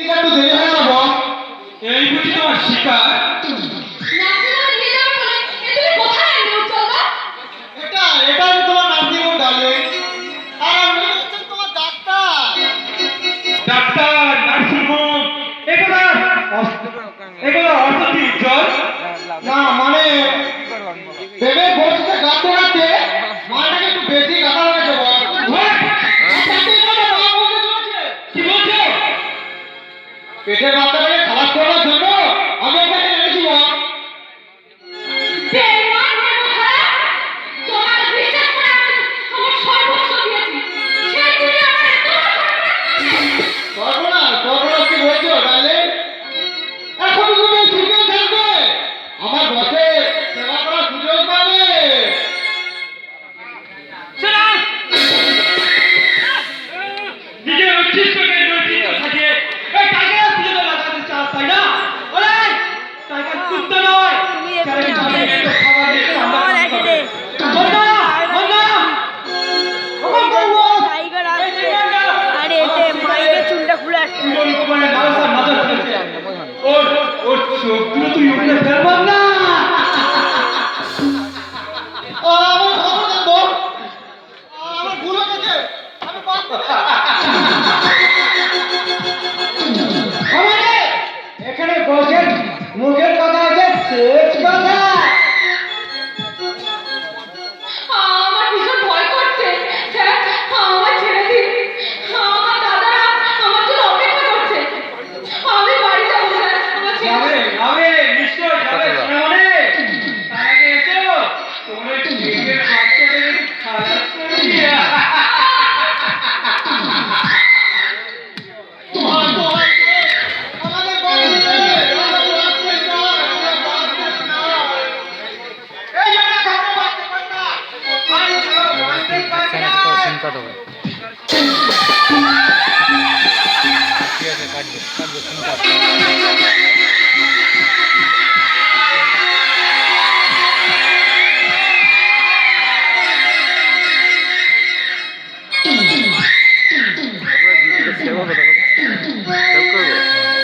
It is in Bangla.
একটু দেরি হয়ে গেল বস। এই বুঝি তোমার শিকার। এটা তোমার নার্সিং হোম ডার্লিং। আর আমি হচ্ছেন তোমার ডাক্তার। ডাক্তার নার্সিং হোম এগুলো অর্থ কি উজ্জ্বল? না মানে বেবে বসে গাতে গাতে মাটাকে একটু বেশি গাতা হয়েছে বস। কি বলছো? পেটের বাচ্চাটাকে খালাস করার জন্য আমি আপনাকে এনেছি বস। সর্বনাশ সর্বনাশ কি বলছো ডার্লিং? এখন তুমি সুযোগ থাকবে আমার বসের সেবা করার সুযোগ পাবে। নিজের অস্তিত্বকে নৈতিক থাকে এই টাইগার খুঁজে লাগাতে চাস তাই না? ওরে টাইগার কুত্তা নয়। চারে চারে একটু খাবার দিয়ে আমরা বন্ধ বন্ধ ওকে বলবো টাইগার আসছে আর এতে মাইকে চুলটা খুলে আসছে। তুই কোপারে নালসা নজর ফেলছে। ওর চোখগুলো তুই উঠে ফেলবার না। আমার খবর দেন বস। আমার ভুল হয়ে গেছে আমি পাস এখানে বসেন মুখের কথা হচ্ছে শেষ কথা। আমার ভীষণ ভয় করছে স্যার, আমার ছেড়ে দিন। আমার দাদারা আমার জন্য অপেক্ষা করছে। আমি বাড়ি যাবো স্যার, আমার ছেড়ে যাবে দিন। যাবে নিশ্চয় যাবে মনে তার আগে এসো তোমার একটু নিজের বাচ্চাদের একটু খারাপ করে দিয়া আমাদের বসে আমরা বাঁচতে চাই, আমরা বাঁচতে চাই। এই জন্য আমরা বাঁচতে পারি না। বাঁচতে পারি না। ঠিক আছে কাটবে কাটবে